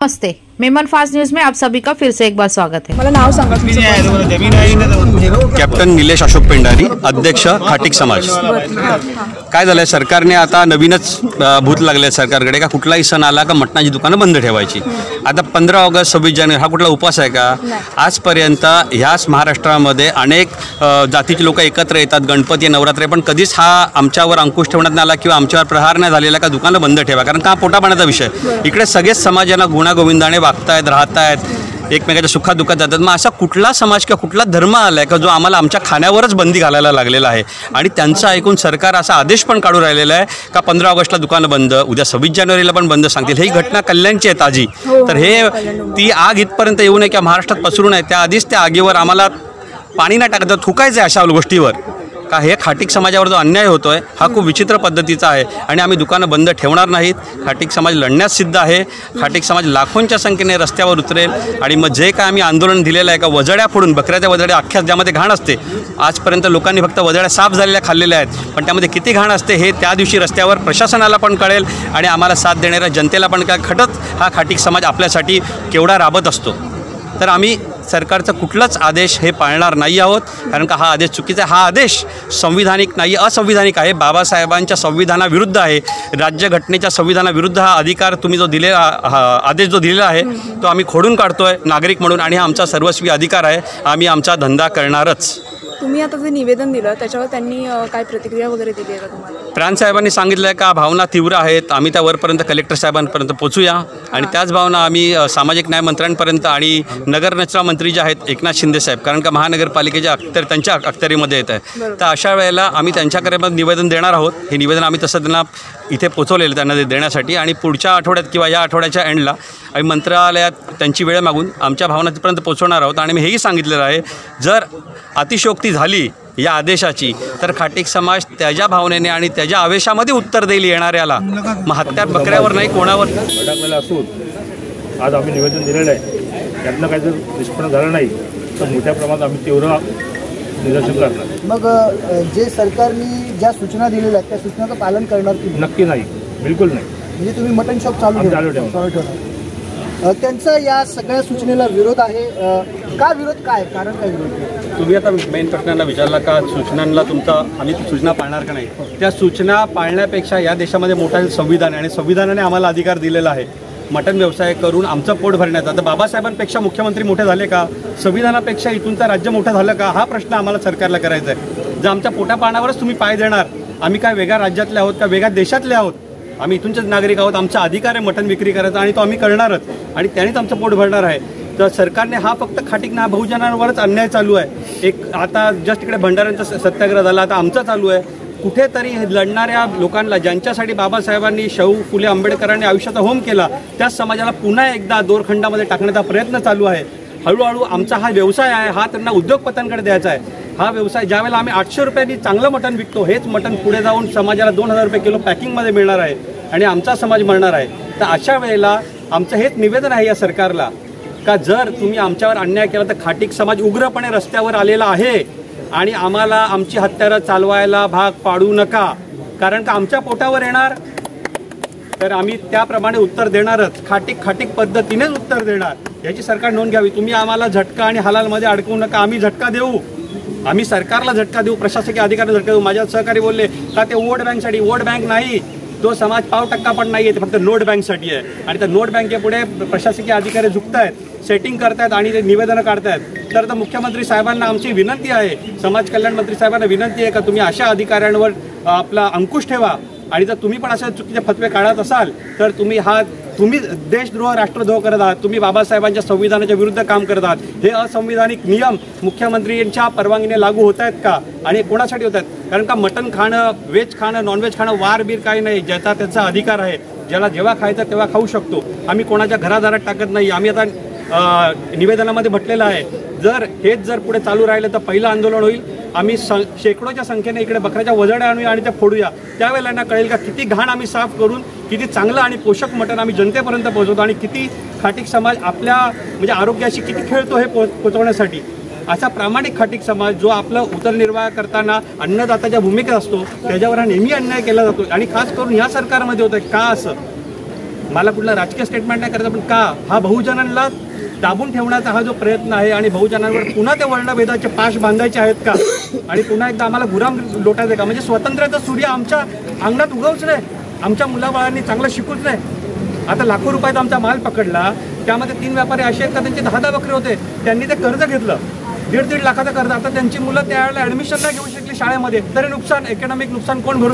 नमस्ते, Memon fast news में आप सभी का फिर से एक बार स्वागत है। मला नाव सांगा कॅप्टन निलेश अशोक पेंडारी, अध्यक्ष खाटीक समाज। काय झालंय, सरकारने आता नवीनच भूत लागले सरकारकडे का कुठलाही सण आला का मटणाची दुकानं बंद ठेवायची। आता 15 ऑगस्ट 26 जानेवारी हा कुठला उपवास आहे का? आजपर्यंत ह्याच महाराष्ट्रामध्ये अनेक जातीचे लोक एकत्र येतात, गणपती नवरात्री, पण कधीच हा आमच्यावर अंकुश ठेवण्यात नाही आला किंवा आमच्यावर प्रहार नाही झालेला का दुकानं बंद ठेवा, कारण का पोटापाण्याचा विषय। इकडे सगळेच समाजांना गुणागोविंदाने वागतायत, राहतायत, एकमेकाच्या सुखात दुःखात जातात। मग असा कुठला समाज किंवा कुठला धर्म आलाय का जो आम्हाला आमच्या खाण्यावरच बंदी घालायला लागलेला आहे? आणि त्यांचं ऐकून सरकार असा आदेश पण काढून राहिलेला आहे का 15 ऑगस्टला दुकानं बंद, उद्या 26 जानेवारीला पण बंद सांगतील। ही घटना कल्याणची आहे ताजी, तर हे ती आग इथपर्यंत येऊ नये किंवा महाराष्ट्रात पसरू नये त्याआधीच त्या आगीवर आम्हाला पाणी नाही टाकायचं, थुकायचं आहे अशा गोष्टीवर का हे खाटीक समाजावर जो अन्याय होतोय हा खूप विचित्र पद्धतीचा आहे आणि आम्ही दुकानं बंद ठेवणार नाहीत। खाटीक समाज लढण्यास सिद्ध आहे। खाटीक समाज लाखोंच्या संख्येने रस्त्यावर उतरेल आणि मग जे काय आम्ही आंदोलन दिलेलं आहे का वजड्या फोडून, बकऱ्याच्या वजड्या अख्ख्या ज्यामध्ये घाण असते, आजपर्यंत लोकांनी फक्त वजड्या साफ झालेल्या खाल्लेल्या आहेत, पण त्यामध्ये किती घाण असते हे त्या दिवशी रस्त्यावर प्रशासनाला पण कळेल आणि आम्हाला साथ देणाऱ्या जनतेला पण काय खटत हा खाटीक समाज आपल्यासाठी केवढा राबत असतो। तर आम्ही सरकारचा कुठलाच आदेश हे पाळणार नाही आहोत, कारण का हा आदेश चुकीचा आहे। हा आदेश संविधानिक नाही, असंविधानिक आहे, बाबासाहेबांच्या संविधानाविरुद्ध आहे, राज्यघटनेच्या संविधानाविरुद्ध हा अधिकार तुम्ही जो दिलेला आदेश जो दिलेला आहे तो आम्ही खोडून काढतोय नागरिक म्हणून, आणि हा आमचा सर्वस्वी अधिकार आहे। आम्ही आमचा धंदा करणारच। तुम्ही आता जे निवेदन दिलं त्याच्यावर त्यांनी काय प्रतिक्रिया वगैरे दिली आहे का तुम्हाला? प्रांत साहेबांनी सांगितलं आहे का भावना तीव्र आहेत, आम्ही त्या वरपर्यंत कलेक्टर साहेबांपर्यंत पोचूया आणि त्याच भावना आम्ही सामाजिक न्याय मंत्र्यांपर्यंत आणि नगररचना मंत्री जे आहेत एकनाथ शिंदे साहेब, कारण का महानगरपालिकेच्या त्यांच्या अखत्यारीमध्ये येत आहे, तर अशा वेळेला आम्ही त्यांच्याकडे निवेदन देणार आहोत। हे निवेदन आम्ही तसं त्यांना इथे पोचवलेलं त्यांना देण्यासाठी, आणि पुढच्या आठवड्यात किंवा या आठवड्याच्या एंडला आम्ही मंत्रालयात त्यांची वेळ मागून आमच्या भावनापर्यंत पोचवणार आहोत। आणि मी हेही सांगितलेलं आहे, जर अतिशयोक्ती झाली या आदेशाची तर खाटीक समाज त्याच्या भावनेने आणि त्याच्या आवेशामध्ये उत्तर देईल येणाऱ्याला। मग हत्यार बकऱ्यावर नाही कोणावर अडकलेला असून आज आम्ही निवेदन दिलेलं आहे, त्यातनं काही जर निष्पन्न झालं नाही तर मोठ्या प्रमाणात आम्ही तीव्र निदर्शन करणार। मग जे सरकारने ज्या सूचना दिलेल्या आहेत त्या सूचनाचं पालन करणार की? नक्की नाही, बिलकुल नाही। म्हणजे तुम्ही मटन शॉप चालू ठेवणार? त्यांचा या सगळ्या सूचनेला विरोध आहे का? विरोध काय, कारण काय विरोध? तुम्ही आता मेन प्रश्नांना विचारला का सूचनांना तुमचा आम्ही सूचना पाळणार का नाही? त्या सूचना पाळण्यापेक्षा या देशामध्ये मोठा संविधान आहे आणि संविधानाने आम्हाला अधिकार दिलेला आहे मटण व्यवसाय करून आमचं पोट भरण्याचा। तर बाबासाहेबांपेक्षा मुख्यमंत्री मोठे झाले का? संविधानापेक्षा इथूनचं राज्य मोठं झालं का? हा प्रश्न आम्हाला सरकारला करायचा आहे। जर आमच्या पोटापाण्यावरच तुम्ही पाय देणार, आम्ही काय वेगळ्या राज्यातले आहोत का वेगळ्या देशातले आहोत? आम्ही इथूनचेच नागरिक आहोत, आमचा अधिकार आहे मटण विक्री करायचा आणि तो आम्ही करणारच आणि त्यानेच आमचं पोट भरणार आहे। तर सरकारने हा फक्त खाटीक ना बहुजनांवरच अन्याय चालू आहे। एक आता जस्ट इकडे भंडाऱ्यांचा सत्याग्रह झाला, आता आमचा चालू आहे। कुठेतरी लढणाऱ्या लोकांना, ज्यांच्यासाठी बाबासाहेबांनी, शाहू फुले आंबेडकरांनी आयुष्याचा होम केला, त्याच समाजाला पुन्हा एकदा दोरखंडामध्ये टाकण्याचा प्रयत्न चालू आहे। हळूहळू आमचा हा व्यवसाय आहे हा त्यांना उद्योगपत्यांकडे द्यायचा आहे। हा व्यवसाय ज्यावेळेला आम्ही 800 रुपयांनी चांगलं मटण विकतो, हेच मटण पुढे जाऊन समाजाला 2000 रुपये किलो पॅकिंगमध्ये मिळणार आहे आणि आमचा समाज मिळणार आहे। तर अशा वेळेला आमचं हेच निवेदन आहे या सरकारला का जर तुम्ही आमच्यावर अन्याय केला तर खाटीक समाज उग्रपणे रस्त्यावर आलेला आहे आणि आम्हाला आमची हत्यारं चालवायला भाग पाडू नका, कारण का आमच्या पोटावर येणार तर आम्ही त्याप्रमाणे उत्तर देणारच। खाटीक पद्धतीनेच उत्तर देणार याची सरकार नोंद घ्यावी। तुम्ही आम्हाला झटका आणि हलालमध्ये अडकवू नका, आम्ही झटका देऊ, आम्ही सरकारला झटका देऊ, प्रशासकीय अधिकाऱ्यांना झटका देऊ। माझ्या सहकारी बोलले का ते वोट बँकसाठी, वोट बँक नाही, तो समाज 1% पण नाही आहे, ते फक्त नोट बँकसाठी आहे आणि त्या नोट बँकेपुढे प्रशासकीय अधिकारी झुकतायत, सेटिंग करतायत आणि ते निवेदनं काढतायत। तर मुख्यमंत्री साहेबांना आमची विनंती आहे, समाज कल्याण मंत्री साहेबांना विनंती आहे का तुम्ही अशा अधिकाऱ्यांवर आपला अंकुश ठेवा आणि जर तुम्ही पण असे चुकीचे फतवे काढत असाल तर तुम्ही देशद्रोह, राष्ट्रद्रोह करत आहात, तुम्ही बाबासाहेबांच्या संविधानाच्या विरुद्ध काम करत आहात। हे असंविधानिक नियम मुख्यमंत्र्यांच्या परवानगीने लागू होत आहेत का आणि कोणासाठी होत आहेत? कारण का मटण खाणं, व्हेज खाणं, नॉनव्हेज खाणं वारबीर काही नाही, ज्याचा त्याचा अधिकार आहे, ज्याला जेव्हा खायचं तेव्हा खाऊ शकतो। आम्ही कोणाच्या घरादारात टाकत नाही। आम्ही आता निवेदनामध्ये म्हटलेलं आहे जर हेच जर पुढे चालू राहिलं तर पहिलं आंदोलन होईल। आम्ही शेकडोच्या संख्येने इकडे बकऱ्याच्या वजड्या आणूया आणि त्या फोडूया, त्यावेळेला त्यांना कळेल का किती घाण आम्ही साफ करून किती चांगलं आणि पोषक मटण आम्ही जनतेपर्यंत पोहोचवतो आणि किती खाटीक समाज आपल्या म्हणजे आरोग्याशी किती खेळतो हे पोहोचवण्यासाठी। असा प्रामाणिक खाटीक समाज जो आपलं उदरनिर्वाह करताना अन्नदात्याच्या भूमिकेत असतो त्याच्यावर हा नेहमी अन्याय केला जातो आणि खास करून या सरकारमध्ये होतं का असं मला कुठलं राजकीय स्टेटमेंट नाही करायचं, पण का हा बहुजनांना दाबून ठेवण्याचा हा जो प्रयत्न आहे आणि बहुजनांवर पुन्हा ते वर्णभेदाचे पाश बांधायचे आहेत का आणि पुन्हा एकदा आम्हाला गुलाम लोटायचं का? म्हणजे स्वातंत्र्याचा सूर्य आमच्या अंगणात उगवच नाही, आमच्या मुलाबाळांनी चांगलं शिकूच नाही. आता लाखो रुपयाचा आमचा माल पकडला, त्यामध्ये 3 व्यापारी असे आहेत का त्यांचे 10 बकरे होते, त्यांनी ते कर्ज घेतलं 1.5 लाखाचं कर्ज. आता त्यांची मुलं त्यावेळेला ॲडमिशन नाही घेऊ शकली शाळेमध्ये, तरी नुकसान, इकॉनॉमिक नुकसान कोण भरून